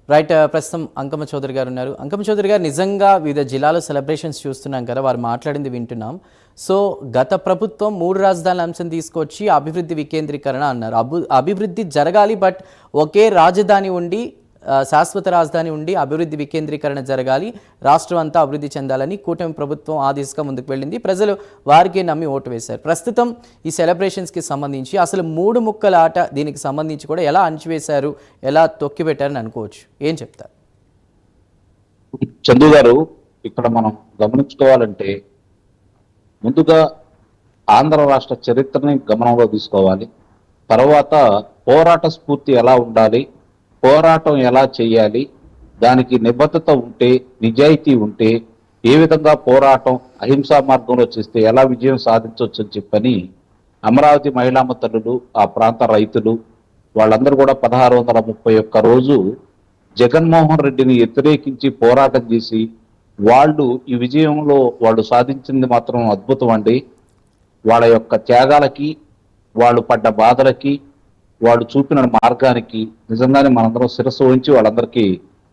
Right. ప్రస్తుతం అంకమ్మ చౌదరి గారు ఉన్నారు. అంకమ్మ చౌదరి గారు, నిజంగా వివిధ జిల్లాలో సెలబ్రేషన్స్ చూస్తున్నాం కదా, వారు మాట్లాడింది వింటున్నాం. సో గత ప్రభుత్వం 3 రాజధానుల అంశం తీసుకొచ్చి అభివృద్ధి వికేంద్రీకరణ అన్నారు. అభివృద్ధి జరగాలి, బట్ ఒకే రాజధాని ఉండి శాశ్వత రాజధాని ఉండి అభివృద్ధి వికేంద్రీకరణ జరగాలి, రాష్ట్రం అంతా అభివృద్ధి చెందాలని కూటమి ప్రభుత్వం ఆ దిశగా ముందుకు వెళ్ళింది. ప్రజలు వారికే నమ్మి ఓటు వేశారు. ప్రస్తుతం ఈ సెలబ్రేషన్స్కి సంబంధించి అసలు 3 ముక్కల ఆట దీనికి సంబంధించి కూడా ఎలా అణచివేశారు, ఎలా తొక్కిపెట్టారని అనుకోవచ్చు, ఏం చెప్తారు? చందు గారు, ఇక్కడ మనం గమనించుకోవాలంటే ముందుగా ఆంధ్ర రాష్ట్ర చరిత్రని గమనంలో తీసుకోవాలి. తర్వాత పోరాట స్ఫూర్తి ఎలా ఉండాలి, పోరాటం ఎలా చేయాలి, దానికి నిబద్ధత ఉంటే, నిజాయితీ ఉంటే ఏ విధంగా పోరాటం అహింసా మార్గంలో చేస్తే ఎలా విజయం సాధించవచ్చు అని చెప్పని అమరావతి మహిళామ తల్లులు, ఆ ప్రాంత రైతులు వాళ్ళందరూ కూడా 1631 రోజు జగన్మోహన్ రెడ్డిని వ్యతిరేకించి పోరాటం చేసి వాళ్ళు ఈ విజయంలో వాళ్ళు సాధించింది మాత్రం అద్భుతం అండి. వాళ్ళ యొక్క త్యాగాలకి, వాళ్ళు పడ్డ బాధలకి, వాళ్ళు చూపిన మార్గానికి నిజంగానే మనందరం శిరస్సు ఉంచి వాళ్ళందరికీ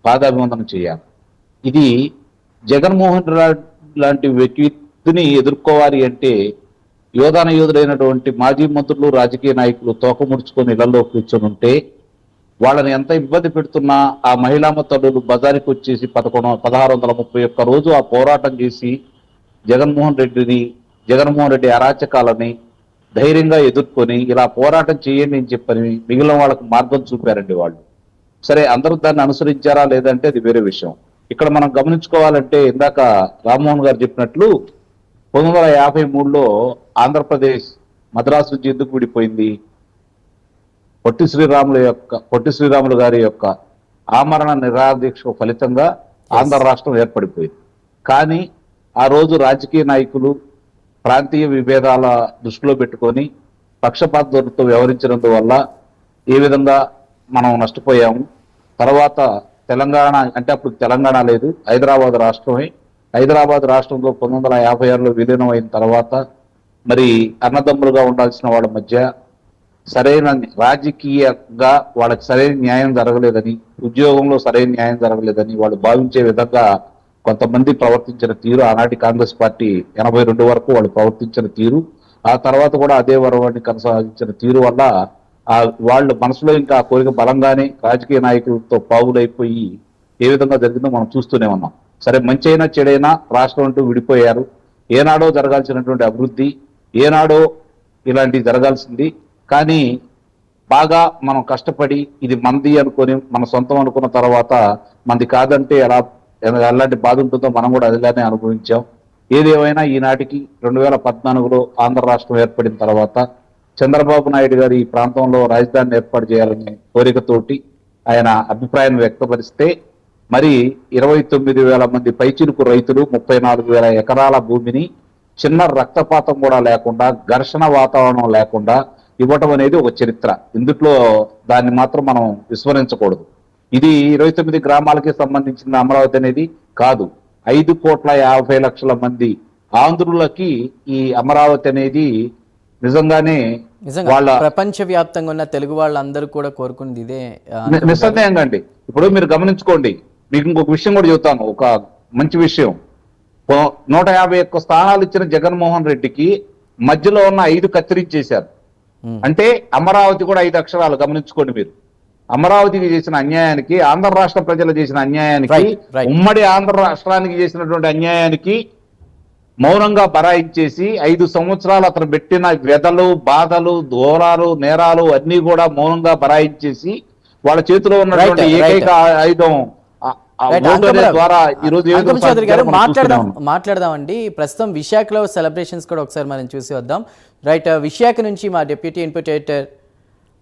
పాదాభివందనం చేయాలి. ఇది జగన్మోహన్ రెడ్డి లాంటి వ్యక్తిని ఎదుర్కోవాలి అంటే యోధాన యోధులైనటువంటి మాజీ మంత్రులు, రాజకీయ నాయకులు తోక ముడుచుకొని ఇళ్లలో కూర్చొని ఉంటే వాళ్ళని ఎంత ఇబ్బంది పెడుతున్నా ఆ మహిళామ తల్లులు బజారుకి వచ్చేసి 1631 రోజు ఆ పోరాటం చేసి జగన్మోహన్ రెడ్డి అరాచకాలని ధైర్యంగా ఎదుర్కొని ఇలా పోరాటం చేయండి అని చెప్పని మిగిలిన వాళ్ళకు మార్గం చూపారండి వాళ్ళు. సరే, అందరూ దాన్ని అనుసరించారా లేదంటే అది వేరే విషయం. ఇక్కడ మనం గమనించుకోవాలంటే ఇందాక రామ్మోహన్ గారు చెప్పినట్లు 1953లో ఆంధ్రప్రదేశ్ మద్రాసు నుంచి ఎందుకు విడిపోయింది? పొట్టి శ్రీరాములు గారి యొక్క ఆమరణ నిరాదీక్ష ఫలితంగా ఆంధ్ర రాష్ట్రం ఏర్పడిపోయింది. కానీ ఆ రోజు రాజకీయ నాయకులు ప్రాంతీయ విభేదాల దృష్టిలో పెట్టుకొని పక్షపాతంతో వ్యవహరించినందువల్ల ఏ విధంగా మనం నష్టపోయాము. తర్వాత తెలంగాణ అంటే అప్పుడు తెలంగాణ లేదు, హైదరాబాద్ రాష్ట్రమే. హైదరాబాద్ రాష్ట్రంలో 1956లో విలీనం అయిన తర్వాత మరి అన్నదమ్ములుగా ఉండాల్సిన వాళ్ళ మధ్య సరైన రాజకీయంగా వాళ్ళకి సరైన న్యాయం జరగలేదని, ఉద్యోగంలో సరైన న్యాయం జరగలేదని వాళ్ళు భావించే విధంగా కొంతమంది ప్రవర్తించిన తీరు, ఆనాటి కాంగ్రెస్ పార్టీ 82 వరకు వాళ్ళు ప్రవర్తించిన తీరు, ఆ తర్వాత కూడా అదే వరవాడిని కొనసాగించిన తీరు వల్ల వాళ్ళ మనసులో ఇంకా ఆ కోరిక బలంగానే రాజకీయ నాయకులతో పావులైపోయి ఏ విధంగా జరిగిందో మనం చూస్తూనే ఉన్నాం. సరే, మంచి అయినా చెడైనా రాష్ట్రం అంటూ విడిపోయారు. ఏనాడో జరగాల్సినటువంటి అభివృద్ధి, ఏనాడో ఇలాంటివి జరగాల్సింది. కానీ బాగా మనం కష్టపడి ఇది మంది అనుకొని మన సొంతం అనుకున్న తర్వాత మంది కాదంటే ఎలాంటి బాధ ఉంటుందో మనం కూడా అదిలానే అనుభవించాం. ఏదేమైనా ఈనాటికి 2014లో ఆంధ్ర రాష్ట్రం ఏర్పడిన తర్వాత చంద్రబాబు నాయుడు గారు ఈ ప్రాంతంలో రాజధానిని ఏర్పాటు చేయాలనే కోరికతోటి ఆయన అభిప్రాయాన్ని వ్యక్తపరిస్తే మరి 29,000 మంది పైచిలుకు రైతులు 34,000 ఎకరాల భూమిని చిన్న రక్తపాతం కూడా లేకుండా, ఘర్షణ వాతావరణం లేకుండా ఇవ్వటం అనేది ఒక చరిత్ర. ఇందులో దాన్ని మాత్రం మనం విస్మరించకూడదు. ఇది 29 గ్రామాలకి సంబంధించిన అమరావతి అనేది కాదు, 5,50,00,000 మంది ఆంధ్రులకి ఈ అమరావతి అనేది నిజంగానే వాళ్ళ ప్రపంచ వ్యాప్తంగా ఉన్న తెలుగు వాళ్ళందరూ కూడా కోరుకునేది ఇదే. నిస్సందేహంగా అండి. ఇప్పుడు మీరు గమనించుకోండి, మీకు ఇంకొక విషయం కూడా చెబుతాను, ఒక మంచి విషయం. 151 స్థానాలు ఇచ్చిన జగన్మోహన్ రెడ్డికి మధ్యలో ఉన్న 5 కత్తిరించేశారు. అంటే అమరావతి కూడా 5 అక్షరాలు. గమనించుకోండి మీరు, అమరావతికి చేసిన అన్యాయానికి, ఆంధ్ర రాష్ట్ర ప్రజలు చేసిన అన్యాయానికి, ఉమ్మడి ఆంధ్ర రాష్ట్రానికి చేసినటువంటి అన్యాయానికి మౌనంగా బరాయించేసి 5 సంవత్సరాలు అతను పెట్టిన వ్యధలు, బాధలు, దూరాలు, నేరాలు అన్ని కూడా మౌనంగా బరాయించేసి వాళ్ళ చేతిలో ఉన్నటువంటి ఏకైక ఆయుధం ద్వారా మాట్లాడదామండి. ప్రస్తుతం విశాఖలో సెలబ్రేషన్స్ కూడా ఒకసారి మనం చూసి వద్దాం. రైట్, విశాఖ నుంచి మా deputy input editor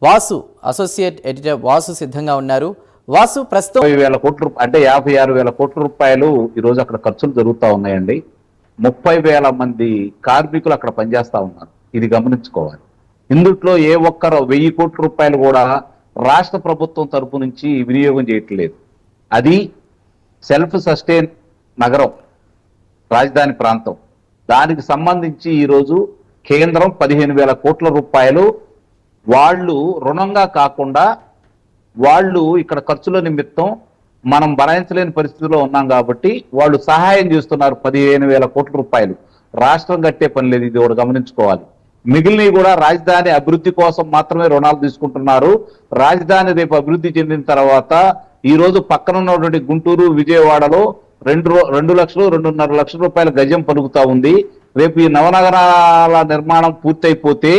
Vasu, associate editor Vasu సిద్ధంగా ఉన్నారు. వాసు, ప్రస్తుతం 50,000 కోట్లు అంటే 56,000 కోట్ల రూపాయలు ఈరోజు అక్కడ ఖర్చులు జరుగుతూ ఉన్నాయండి. 30,000 మంది కార్మికులు అక్కడ పనిచేస్తా ఉన్నారు. ఇది గమనించుకోవాలి. ఇందుట్లో ఏ ఒక్కరు 1,000 కోట్ల రూపాయలు కూడా రాష్ట్ర ప్రభుత్వం తరపు నుంచి వినియోగం చేయట్లేదు. అది సెల్ఫ్ సస్టైన్ నగరం, రాజధాని ప్రాంతం. దానికి సంబంధించి ఈరోజు కేంద్రం 15,000 కోట్ల రూపాయలు వాళ్ళు రుణంగా కాకుండా వాళ్ళు ఇక్కడ ఖర్చుల నిమిత్తం మనం భరాయించలేని పరిస్థితిలో ఉన్నాం కాబట్టి వాళ్ళు సహాయం చేస్తున్నారు 15,000 కోట్ల రూపాయలు. రాష్ట్రం కట్టే పని లేదు, ఇది ఒకటి గమనించుకోవాలి. మిగిలినవి కూడా రాజధాని అభివృద్ధి కోసం మాత్రమే రుణాలు తీసుకుంటున్నారు. రాజధాని రేపు అభివృద్ధి చెందిన తర్వాత ఈ రోజు పక్కన ఉన్నటువంటి గుంటూరు, విజయవాడలో 2 లక్షలు 2.5 లక్షల రూపాయల గజం పలుకుతా ఉంది. రేపు ఈ నవనగరాల నిర్మాణం పూర్తయిపోతే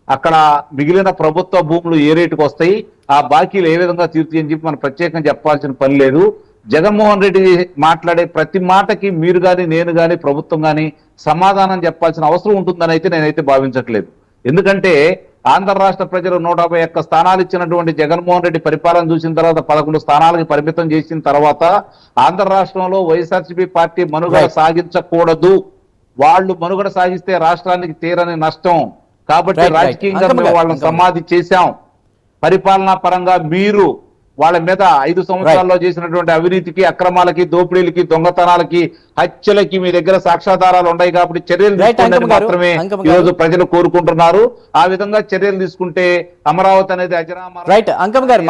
అక్కడ మిగిలిన ప్రభుత్వ భూములు ఏ రేటుకు వస్తాయి, ఆ బాకీలు ఏ విధంగా తీరుతాయి అని చెప్పి మనం ప్రత్యేకంగా చెప్పాల్సిన పని లేదు. జగన్మోహన్ రెడ్డి మాట్లాడే ప్రతి మాటకి మీరు కానీ నేను కానీ ప్రభుత్వం కానీ సమాధానం చెప్పాల్సిన అవసరం ఉంటుందని అయితే నేనైతే భావించట్లేదు. ఎందుకంటే ఆంధ్ర రాష్ట్ర ప్రజలు 151 స్థానాలు ఇచ్చినటువంటి జగన్మోహన్ రెడ్డి పరిపాలన చూసిన తర్వాత 11 స్థానాలకు పరిమితం చేసిన తర్వాత ఆంధ్ర రాష్ట్రంలో వైఎస్ఆర్సీపీ పార్టీ మనుగడ సాగించకూడదు. వాళ్ళు మనుగడ సాగిస్తే రాష్ట్రానికి తీరని నష్టం. కాబట్టి రాజకీయంగా మేము వాళ్ళని సమాధి చేశాం. పరిపాలనా పరంగా మీరు వాళ్ళ మీద 5 సంవత్సరాల్లో చేసినటువంటి అవినీతికి, అక్రమాలకి, దోపిడీలకి, దొంగతనాలకి, హత్యలకి మీ దగ్గర సాక్ష్యాధారాలు ఉన్నాయి కాబట్టి చర్యలు తీసుకోండి మాత్రమే ఈ రోజు ప్రజలు కోరుకుంటున్నారు. ఆ విధంగా చర్యలు తీసుకుంటే అమరావతి అనేది అజరామరం. రైట్ అంకమ్మ గారు